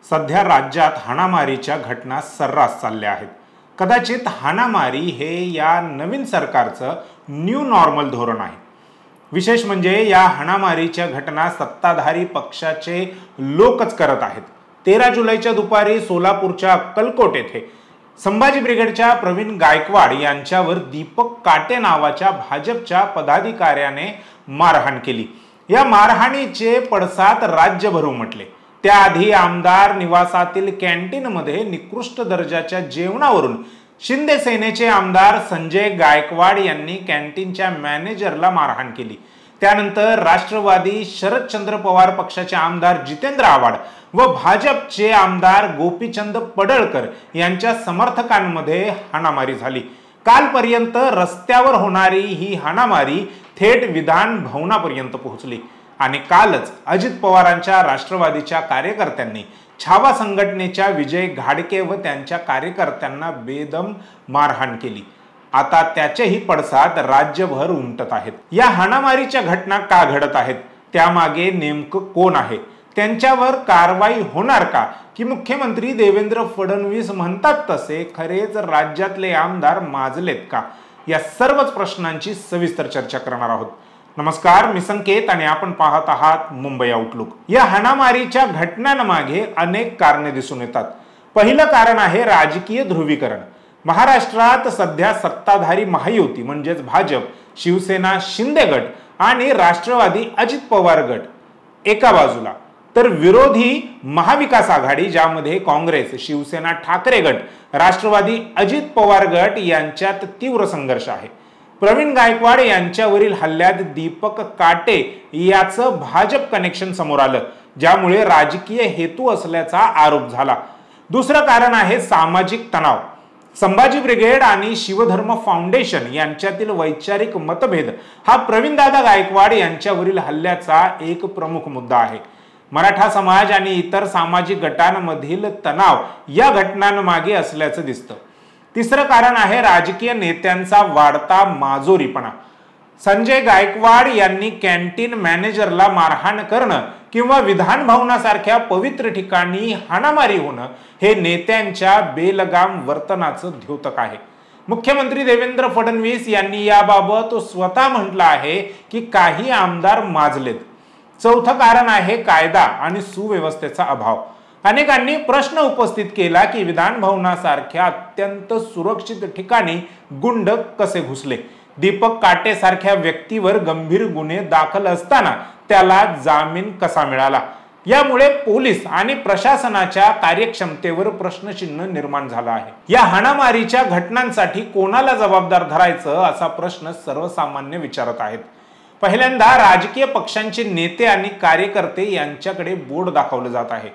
सध्या राज्यात हाणामारीच्या घटना सर्रास चालल्या आहेत। कदाचित हाणामारी हे या नवीन सरकारचं न्यू नॉर्मल धोरण आहे। विशेष म्हणजे या हाणामारीच्या घटना सत्ताधारी पक्षाचे लोकच करत आहेत। 13 जुलैच्या दुपारी सोलापूरच्या अक्कलकोट येथे संभाजी ब्रिगेडच्या प्रवीण गायकवाड यांच्यावर दीपक काटे नावाच्या भाजपच्या पदाधिकाऱ्याने मारहाण केली। या मारहाणीचे पडसाद राज्यभर उमटले। त्याआधी आमदार निवासातील कॅन्टीनमध्ये निकृष्ट दर्जाच्या जेवणावरून शिंदे सेनेचे आमदार संजय गायकवाड यांनी कॅन्टीनच्या मॅनेजरला मारहाण केली। त्यानंतर राष्ट्रवादी शरदचंद्र पवार पक्षाचे आमदार जितेंद्र आव्हाड व भाजपचे आमदार गोपीचंद पडळकर यांच्या समर्थकांमध्ये हाणामारी झाली। कालपर्यंत रस्त्यावर होणारी ही हाणामारी थेट विधान भवनापर्यंत पोहोचली आणि कालच अजित पवारांच्या राष्ट्रवादीच्या कार्यकर्त्यांनी छावा संघटनेच्या विजय घाडके व त्यांच्या कार्यकर्त्यांना बेदम मारहाण केली। आता त्याचेही पडसाद राज्यभर उमटत आहेत। या हाणामारीच्या घटना का घडत आहेत, त्यामागे नेमकं कोण आहे, त्यांच्यावर कारवाई होणार का, की मुख्यमंत्री देवेंद्र फडणवीस म्हणतात तसे खरेच राज्यातले आमदार माजलेत का, या सर्वच प्रश्नांची सविस्तर चर्चा करणार आहोत। नमस्कार, मी संकेत आणि आपण पाहत आहात मुंबई आउटलुक। या हाणामारीच्या घटनांमागे अनेक कारणे दिसून येतात। पहिलं कारण आहे राजकीय ध्रुवीकरण। महाराष्ट्रात सध्या सत्ताधारी महायुती म्हणजेच भाजप, शिवसेना शिंदे गट आणि राष्ट्रवादी अजित पवार गट एका बाजूला, तर विरोधी महाविकास आघाडी ज्यामध्ये काँग्रेस, शिवसेना ठाकरे गट, राष्ट्रवादी अजित पवार गट यांच्यात तीव्र संघर्ष आहे। प्रवीण गायकवाड यांच्यावरील हल्ल्यात दीपक काटे याचं भाजप कनेक्शन समोर आलं, ज्यामुळे राजकीय हेतू असल्याचा आरोप झाला। दुसरं कारण आहे सामाजिक तणाव। संभाजी ब्रिगेड आणि शिवधर्म फाउंडेशन यांच्यातील वैचारिक मतभेद हा प्रवीणदादा गायकवाड यांच्यावरील हल्ल्याचा एक प्रमुख मुद्दा आहे। मराठा समाज आणि इतर सामाजिक गटांमधील तणाव या घटनांमागे असल्याचं दिसतं। तिसरं कारण आहे राजकीय नेत्यांचा वाढता माजोरीपणा। संजय गायकवाड यांनी कॅन्टीन मॅनेजरला मारहाण करणं किंवा विधान भवनासारख्या पवित्र ठिकाणी हाणामारी होणं हे नेत्यांच्या बेलगाम वर्तनाचं द्योतक आहे। मुख्यमंत्री देवेंद्र फडणवीस यांनी याबाबत स्वतः म्हटलं आहे की काही आमदार माजलेत। चौथं कारण आहे कायदा आणि सुव्यवस्थेचा अभाव। अनेकांनी प्रश्न उपस्थित केला की विधान भवनासारख्या अत्यंत सुरक्षित ठिकाणी गुंड कसे घुसले। दीपक काटे सारख्या व्यक्तीवर गंभीर गुन्हे दाखल असताना त्याला जामीन कसा मिळाला। यामुळे पोलीस आणि प्रशासनाच्या कार्यक्षमतेवर प्रश्नचिन्ह निर्माण झाला आहे। या हाणामारीच्या घटनांसाठी कोणाला जबाबदार धरायचं असा प्रश्न सर्वसामान्य विचारत आहेत। पहिल्यांदा राजकीय पक्षांचे नेते आणि कार्यकर्ते यांच्याकडे बोट दाखवलं जात आहे।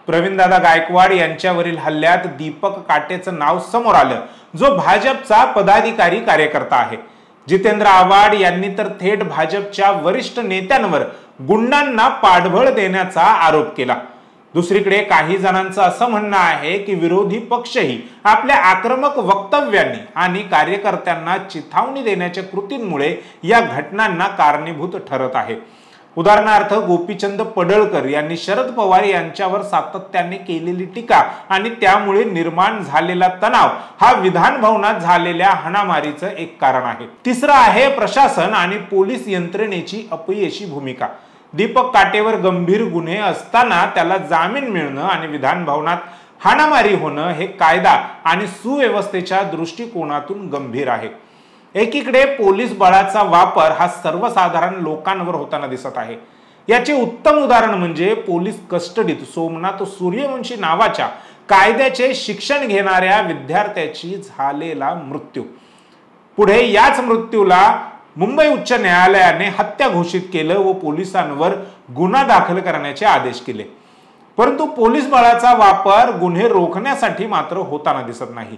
प्रवीणदादा गायकवाड यांच्यावरील हल्ल्यात दीपक काटेचं नाव समोर आलं, जो भाजपचा पदाधिकारी कार्यकर्ता आहे। जितेंद्र आव्हाड यांनी तर थेट भाजपच्या वरिष्ठ नेत्यांवर गुंडांना पाठबळ देण्याचा आरोप केला। दुसरीकडे काही जणांचं असं म्हणणं आहे की विरोधी पक्षही आपल्या आक्रमक वक्तव्यांनी आणि कार्यकर्त्यांना चिथावणी देण्याच्या कृतींमुळे या घटनांना कारणीभूत ठरत आहे। उदाहरणार्थ गोपीचंद पडळकर यांनी शरद पवार यांच्यावर सातत्याने केलेली टीका आणि त्यामुळे निर्माण झालेला तणाव हा विधान भवनात झालेल्या हाणामारीचं एक कारण आहे। तिसरं आहे प्रशासन आणि पोलीस यंत्रणेची अपयशी भूमिका। दीपक काटेवर गंभीर गुन्हे असताना त्याला जामीन मिळणं आणि विधान भवनात हाणामारी होणं हे कायदा आणि सुव्यवस्थेच्या दृष्टिकोनातून गंभीर आहे। एकीकडे पोलीस बळाचा वापर हा सर्वसाधारण लोकांवर होताना दिसत आहे। याचे उत्तम उदाहरण म्हणजे पोलीस कस्टडीत सोमनाथ सूर्यवंशी नावाच्या कायद्याचे शिक्षण घेणाऱ्या विद्यार्थ्याची झालेला मृत्यू। पुढे याच मृत्यूला मुंबई उच्च न्यायालयाने हत्या घोषित केलं व पोलिसांवर गुन्हा दाखल करण्याचे आदेश केले। परंतु पोलीस बळाचा वापर गुन्हे रोखण्यासाठी मात्र होताना दिसत नाही।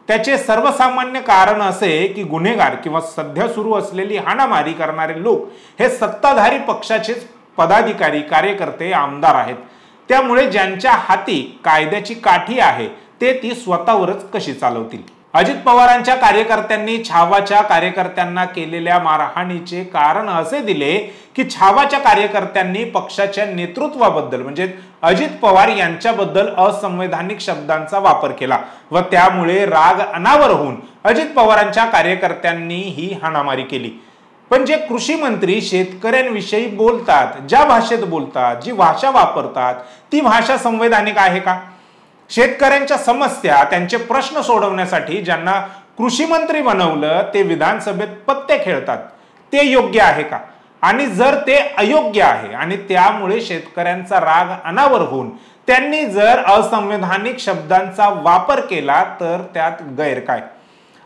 त्याचे सर्वसामान्य कारण असे की गुन्हेगार किंवा सध्या सुरू असलेली हाणामारी करणारे लोक हे सत्ताधारी पक्षाचे पदाधिकारी, कार्यकर्ते, आमदार आहेत। त्यामुळे ज्यांच्या हाती कायद्याची काठी आहे ते ती स्वतःवरच कशी चालवतील। अजित पवारांच्या कार्यकर्त्यांनी छावाच्या कार्यकर्त्यांना केलेल्या मारहाणीचे कारण असे दिले की छावाच्या कार्यकर्त्यांनी पक्षाच्या नेतृत्वाबद्दल म्हणजे अजित पवार यांच्याबद्दल असंवैधानिक शब्दांचा वापर केला व त्यामुळे राग अनावर होऊन अजित पवारांच्या कार्यकर्त्यांनी ही हाणामारी केली। पण जे कृषी मंत्री शेतकऱ्यांविषयी बोलतात, ज्या भाषेत बोलतात, जी भाषा वापरतात, ती भाषा संवैधानिक आहे का? शेतकऱ्यांच्या समस्या, त्यांचे प्रश्न सोडवण्यासाठी ज्यांना कृषी मंत्री बनवलं ते विधानसभेत पत्ते खेळतात, ते योग्य आहे का? आणि जर ते अयोग्य आहे आणि त्यामुळे शेतकऱ्यांचा राग अनावर होऊन त्यांनी जर असंवैधानिक शब्दांचा वापर केला तर त्यात गैर काय?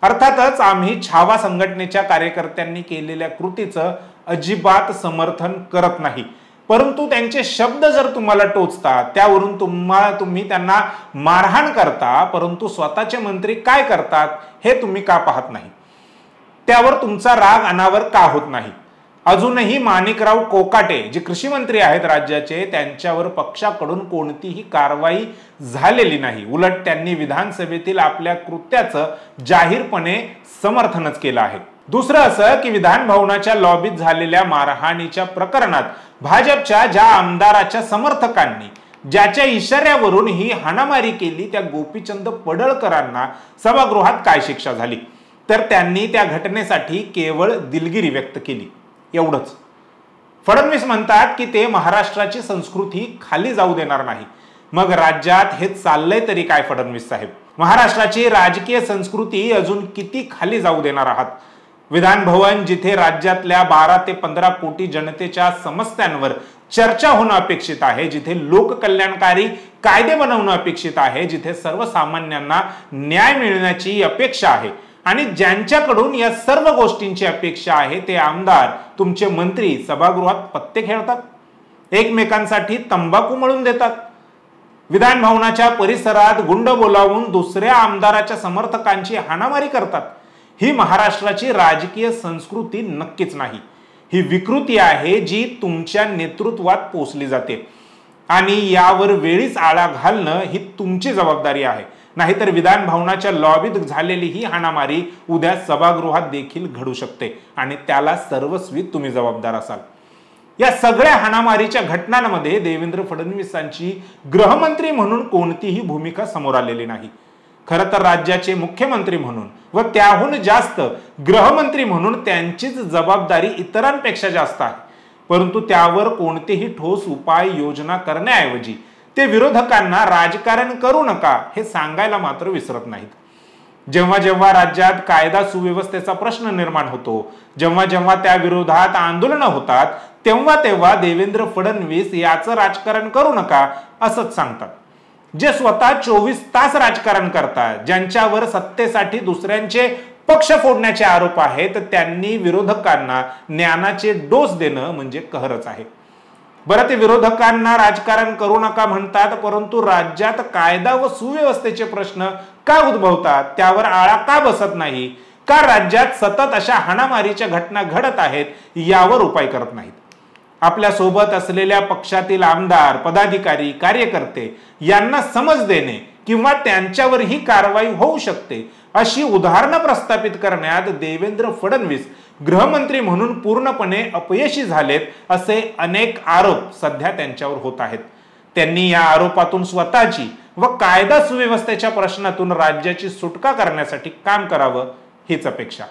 अर्थातच आम्ही छावा संघटनेच्या कार्यकर्त्यांनी केलेल्या कृतीचं अजिबात समर्थन करत नाही, परंतु त्यांचे शब्द जर तुम्हाला टोचतात, त्यावरून तुम्ही त्यांना मारहाण करता, परंतु स्वतःचे मंत्री काय करतात हे तुम्ही का पाहत नाही? त्यावर तुमचा राग अनावर का होत नाही? अजूनही माणिकराव कोकाटे जे कृषी मंत्री आहेत राज्याचे, त्यांच्यावर पक्षाकडून कोणतीही कारवाई झालेली नाही। उलट त्यांनी विधानसभेतील आपल्या कृत्याचं जाहीरपणे समर्थनच केलं आहे। दुसरं असं की विधान भवनाच्या लॉबीत झालेल्या मारहाणीच्या प्रकरणात भाजपच्या ज्या आमदाराच्या समर्थकांनी ज्याच्या इशाऱ्यावरून ही हाणामारी केली त्या गोपीचंद पडळकरांना सभागृहात काय शिक्षा झाली? तर त्यांनी त्या घटनेसाठी केवळ दिलगिरी व्यक्त केली, एवढंच। फडणवीस म्हणतात की ते महाराष्ट्राची संस्कृती खाली जाऊ देणार नाही। मग राज्यात हे चाललंय तरी काय फडणवीस साहेब? महाराष्ट्राची राजकीय संस्कृती अजून किती खाली जाऊ देणार आहात? विधान भवन जिथे राज्यातल्या 12 ते 15 कोटी जनतेच्या समस्यांवर चर्चा होणं अपेक्षित आहे, जिथे लोककल्याणकारी कायदे बनवणं अपेक्षित आहे, जिथे सर्वसामान्यांना न्याय मिळण्याची अपेक्षा आहे आणि ज्यांच्याकडून या सर्व गोष्टींची अपेक्षा आहे ते आमदार, तुमचे मंत्री सभागृहात पत्ते खेळतात, एकमेकांसाठी तंबाखू मळून देतात, विधान भवनाच्या परिसरात गुंड बोलावून दुसऱ्या आमदाराच्या समर्थकांची हाणामारी करतात। ही महाराष्ट्राची राजकीय संस्कृती नक्कीच नाही। ही विकृती आहे जी तुमच्या नेतृत्वात पोचली जाते आणि यावर वेळीच आळा घालणं ही तुमची जबाबदारी आहे। नाहीतर विधान भवनाच्या लॉबीत झालेली ही हाणामारी उद्या सभागृहात देखील घडू शकते आणि त्याला सर्वस्वी तुम्ही जबाबदार असाल। या सगळ्या हाणामारीच्या घटनांमध्ये देवेंद्र फडणवीसांची गृहमंत्री म्हणून कोणतीही भूमिका समोर आलेली नाही। खरं तर राज्याचे मुख्यमंत्री म्हणून व त्याहून जास्त गृहमंत्री म्हणून त्यांचीच जबाबदारी इतरांपेक्षा जास्त आहे, परंतु त्यावर कोणतेही ठोस उपाय योजना करण्याऐवजी ते विरोधकांना राजकारण करू नका हे सांगायला मात्र विसरत नाहीत। जेव्हा जेव्हा राज्यात कायदा सुव्यवस्थेचा प्रश्न निर्माण होतो, जेव्हा जेव्हा त्या विरोधात आंदोलनं होतात, तेव्हा तेव्हा देवेंद्र फडणवीस याचं राजकारण करू नका असंच सांगतात। जे स्वतः 24 तास राजकारण करतात, ज्यांच्यावर सत्तेसाठी दुसऱ्यांचे पक्ष फोडण्याचे आरोप आहेत, त्यांनी विरोधकांना ज्ञानाचे डोस देणं म्हणजे कहरच आहे। बरं, ते विरोधकांना राजकारण करू नका म्हणतात, परंतु राज्यात कायदा व सुव्यवस्थेचे प्रश्न का उद्भवतात त्यावर आळा का बसत नाही? का राज्यात सतत अशा हाणामारीच्या घटना घडत आहेत यावर उपाय करत नाहीत? आपल्या सोबत असलेल्या पक्षातील आमदार, पदाधिकारी, कार्यकर्ते यांना समज देणे किंवा त्यांच्यावर ही कारवाई होऊ शकते अशी उदाहरणं प्रस्थापित करण्यात देवेंद्र फडणवीस गृहमंत्री म्हणून पूर्णपणे अपयशी झालेत असे अनेक आरोप सध्या त्यांच्यावर होत आहेत। त्यांनी या आरोपातून स्वतःची व कायदा सुव्यवस्थेच्या प्रश्नातून राज्याची सुटका करण्यासाठी काम करावं हीच अपेक्षा।